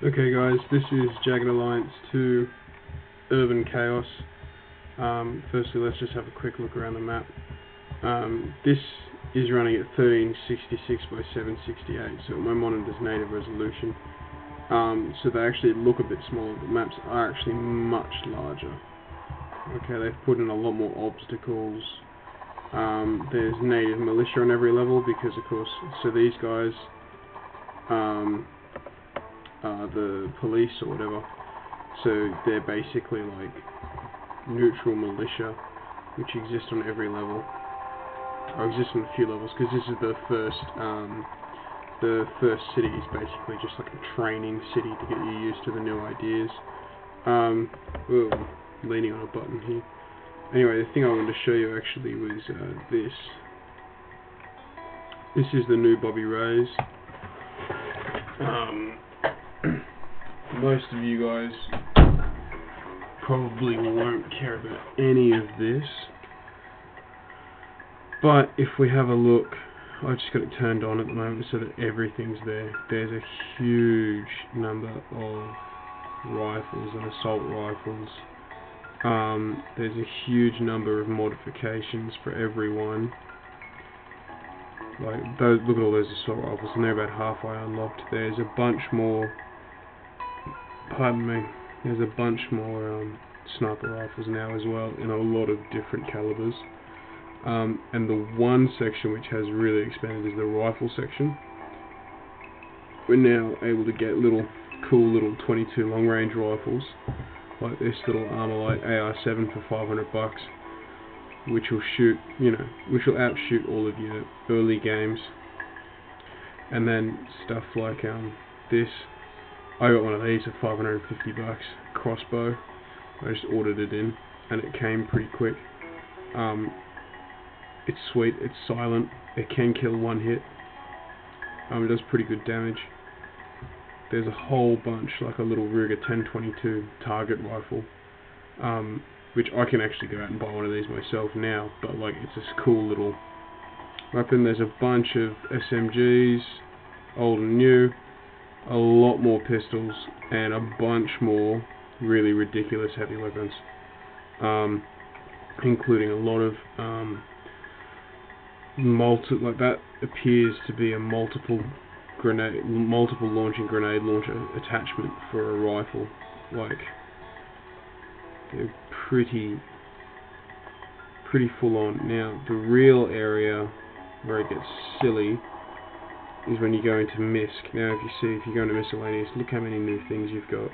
Okay guys, this is Jagged Alliance 2 Urban Chaos. Firstly, let's just have a quick look around the map. This is running at 1366 by 768, so my monitor's native resolution. So they actually look a bit smaller. The maps are actually much larger. Okay, they've put in a lot more obstacles. There's native militia on every level because, of course, so these guys the police or whatever, so they're basically like neutral militia which exist on every level, or exist on a few levels, because this is the first city is basically just like a training city to get you used to the new ideas. I'm leaning on a button here. Anyway, the thing I wanted to show you actually was this. This is the new Bobby Rays. Most of you guys probably won't care about any of this, but if we have a look, I just got it turned on at the moment so that everything's there. There's a huge number of rifles and assault rifles. There's a huge number of modifications for everyone. Like those, look at all those assault rifles, and they're about halfway unlocked. There's a bunch more. Pardon me. There's a bunch more sniper rifles now as well, in a lot of different calibers. And the one section which has really expanded is the rifle section. We're now able to get cool little 22 long range rifles, like this little Armalite AR7 for $500, which will shoot, which will outshoot all of your early games. And then stuff like this. I got one of these for $550, crossbow. I just ordered it in, and it came pretty quick. It's sweet, it's silent, it can kill one hit. It does pretty good damage. There's a whole bunch, like a little Ruger 1022 target rifle, which I can actually go out and buy one of these myself now, but like it's this cool little weapon. There's a bunch of SMGs, old and new, a lot more pistols, and a bunch more really ridiculous heavy weapons, including a lot of like that appears to be a multiple launching grenade launcher attachment for a rifle. Like they're pretty full on. Now the real area where it gets silly is when you go into MISC. Now if you go into miscellaneous, look how many new things you've got.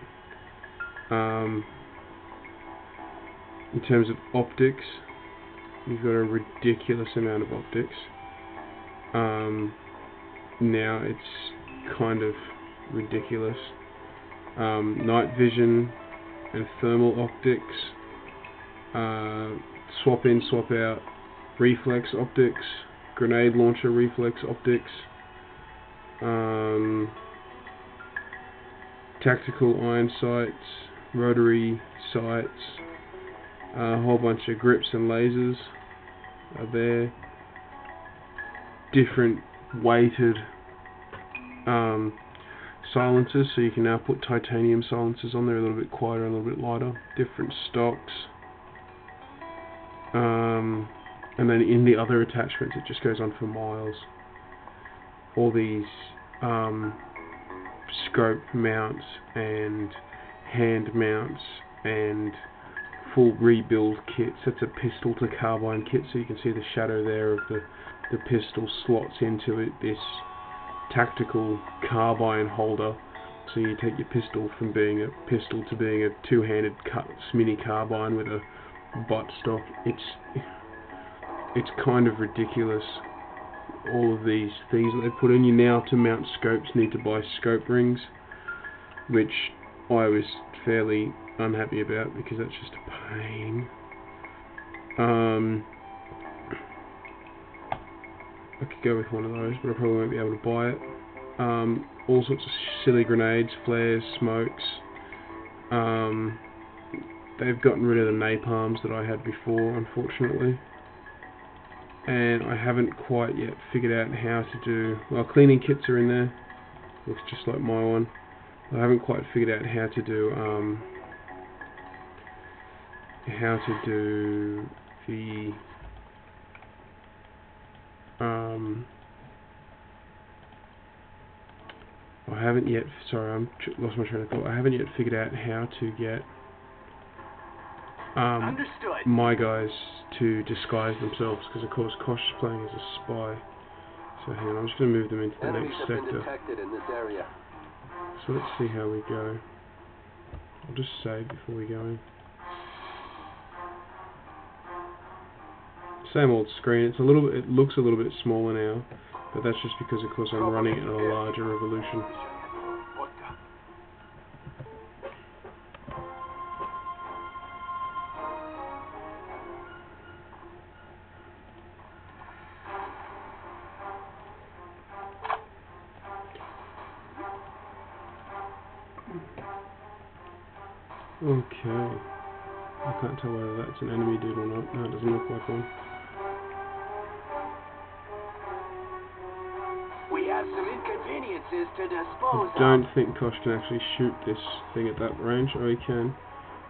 In terms of optics, you've got a ridiculous amount of optics. Now it's kind of ridiculous. Night vision and thermal optics, swap in, swap out, reflex optics, grenade launcher reflex optics, tactical iron sights, rotary sights, a whole bunch of grips and lasers are there. Different weighted silencers, so you can now put titanium silencers on there, a little bit quieter, a little bit lighter. Different stocks. And then in the other attachments, it just goes on for miles. All these scope mounts and hand mounts and full rebuild kits. That's a pistol to carbine kit, so you can see the shadow there of the pistol slots into it. This tactical carbine holder, so you take your pistol from being a pistol to being a two-handed mini carbine with a butt stock. It's kind of ridiculous. All of these things that they put in. You now, to mount scopes, need to buy scope rings, which I was fairly unhappy about because that's just a pain. I could go with one of those, but I probably won't be able to buy it. All sorts of silly grenades, flares, smokes. They've gotten rid of the napalms that I had before, unfortunately. And I haven't quite yet figured out how to do... Well, cleaning kits are in there. Looks just like my one. I haven't quite figured out how to do the I haven't yet. Sorry, lost my train of thought. I haven't yet figured out how to get my guys to disguise themselves, because of course Kosh is playing as a spy. So hang on, I'm just going to move them into the next sector. In this area. So let's see how we go. I'll just save before we go in. Same old screen. It's a little bit. It looks a little bit smaller now, but that's just because, of course, I'm running it in a larger resolution. Okay. I can't tell whether that's an enemy dude or not. No, it doesn't look like one. We have some inconveniences to dispose I don't think Kosh can actually shoot this thing at that range. Oh, he can.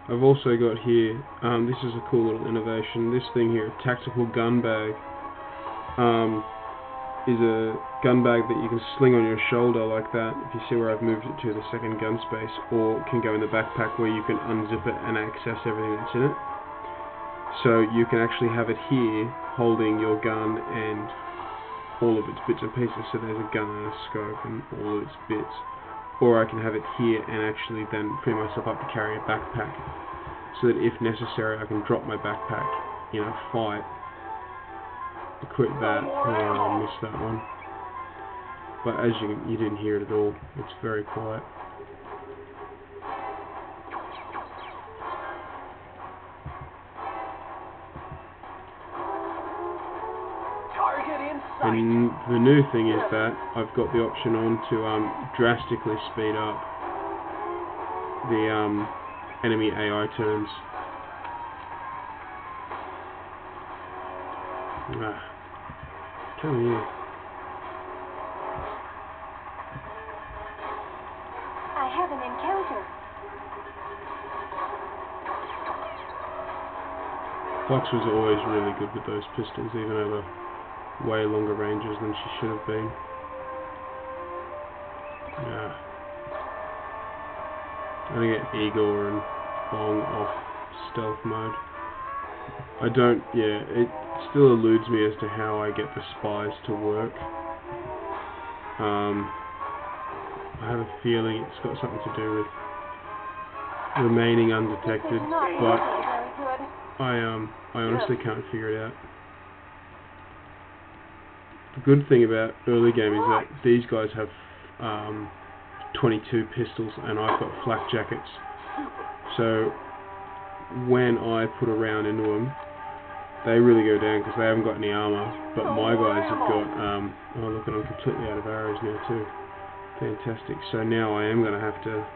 I've also got here, this is a cool little innovation. This thing here, a tactical gun bag, is a gun bag that you can sling on your shoulder like that, if you see where I've moved it to, the second gun space, or can go in the backpack where you can unzip it and access everything that's in it. So you can actually have it here, holding your gun and all of its bits and pieces. So there's a gun and a scope and all of its bits. Or I can have it here and actually then free myself up to carry a backpack, so that if necessary I can drop my backpack in a fight. Equip that. Oh, I missed that one. But as you didn't hear it at all. It's very quiet. And the new thing is that I've got the option on to drastically speed up the enemy AI turns. Come here. I have an encounter. Fox was always really good with those pistols, even at way longer ranges than she should have been. Yeah. I'm gonna get Igor and Bong off stealth mode. I don't, yeah, it still eludes me as to how I get the spies to work. I have a feeling it's got something to do with remaining undetected, but I honestly can't figure it out. The good thing about early game is that these guys have 22 pistols and I've got flak jackets. So when I put a round into them, they really go down because they haven't got any armor. But my guys have got, oh look, I'm completely out of arrows now too. Fantastic. So now I am going to have to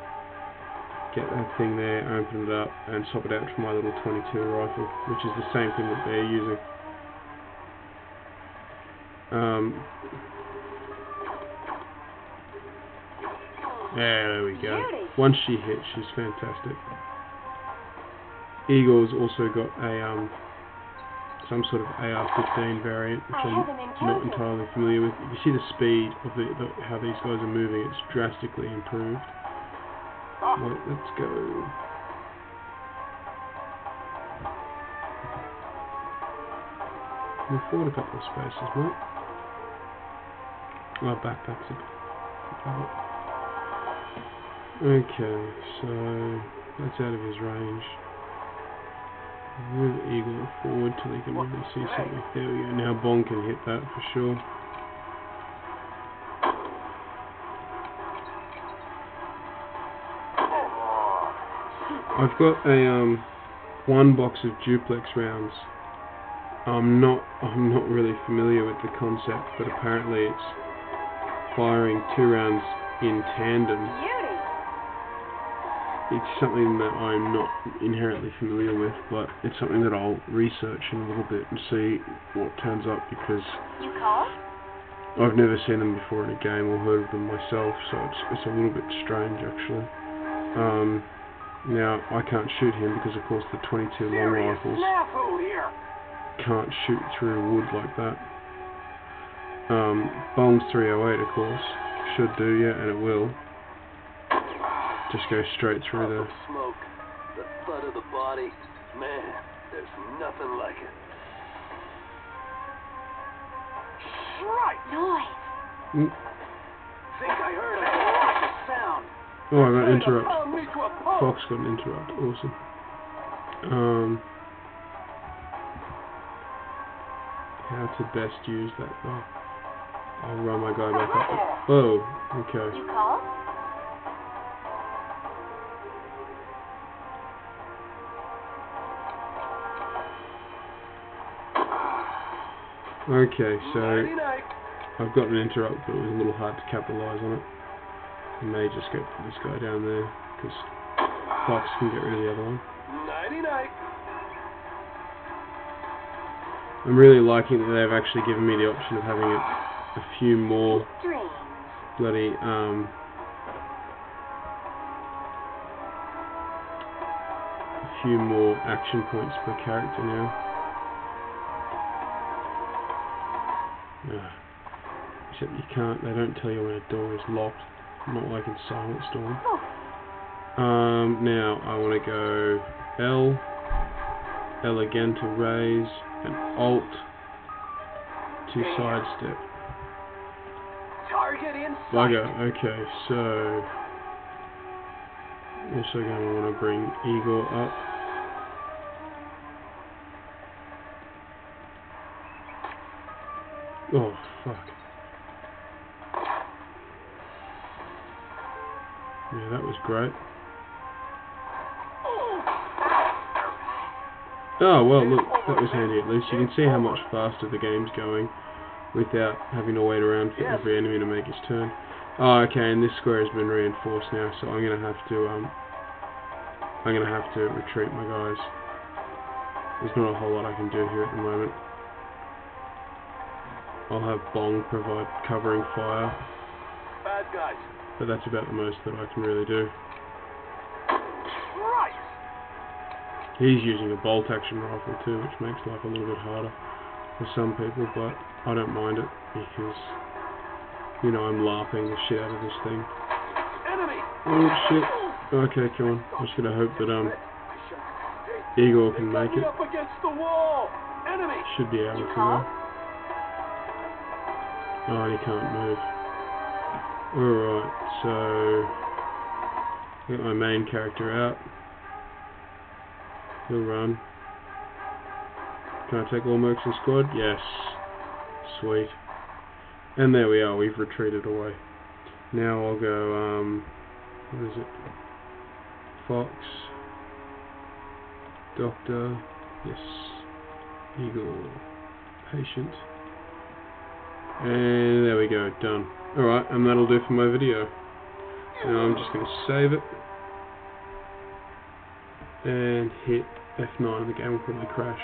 get that thing there, open it up and swap it out for my little 22 rifle, which is the same thing that they're using. There we go. Once she hits, she's fantastic. Igor's also got a some sort of AR-15 variant, which I'm not entirely familiar with. You see the speed of how these guys are moving; it's drastically improved. Right, let's go. Move forward a couple of spaces, mate. Oh, backpack's a bit. Okay, so that's out of his range. Move Eagle forward till he can really see something. There we go. Now Bong can hit that for sure. I've got a one box of duplex rounds. I'm not really familiar with the concept, but apparently it's firing 2 rounds in tandem. It's something that I'm not inherently familiar with, but it's something that I'll research in a little bit and see what turns up, because You called? I've never seen them before in a game or heard of them myself, so it's a little bit strange actually. Now I can't shoot him because of course the 22 long rifles can't shoot through wood like that. Bombs 308 of course should do, yeah, and it will. Just go straight through the smoke, the thud of the body. Man, there's nothing like it. Right. Noise. Think I heard a sound. Oh, I got an interrupt. Fox got an interrupt. Awesome. How to best use that? Oh, I'll run my guy back up. Oh, okay. You called? Okay, so I've got an interrupt, but it was a little hard to capitalise on it. I may just go put this guy down there, because Fox can get rid of the other one. Nighty-night. I'm really liking that they've actually given me the option of having a few more bloody, a few more action points per character now. Except you can't, they don't tell you when a door is locked, not like in Silent Storm. Now I want to go L again to raise, and Alt to sidestep. Target in sight. Bugger, okay, so also going to want to bring Igor up. Oh, fuck. Yeah, that was great. Oh, well, look, that was handy at least. You can see how much faster the game's going without having to wait around for every enemy to make his turn. Oh, okay, and this square has been reinforced now, so I'm gonna have to retreat my guys. There's not a whole lot I can do here at the moment. I'll have Bong provide covering fire, Bad guys. but that's about the most that I can really do. He's using a bolt action rifle too, which makes life a little bit harder for some people, but I don't mind it because, you know, I'm laughing the shit out of this thing. Enemy. Oh shit. Okay, come on. I'm just gonna hope that Igor can make it. Up against the wall. Enemy. Should be able to though. Oh, and he can't move. Alright, so get my main character out. He'll run. Can I take all mercs in squad? Yes. Sweet. And there we are, we've retreated away. Now I'll go, what is it? Fox. Doctor. Yes. Eagle. Patient. And there we go, done. Alright, and that'll do for my video. Now I'm just going to save it. And hit F9 and the game will probably crash.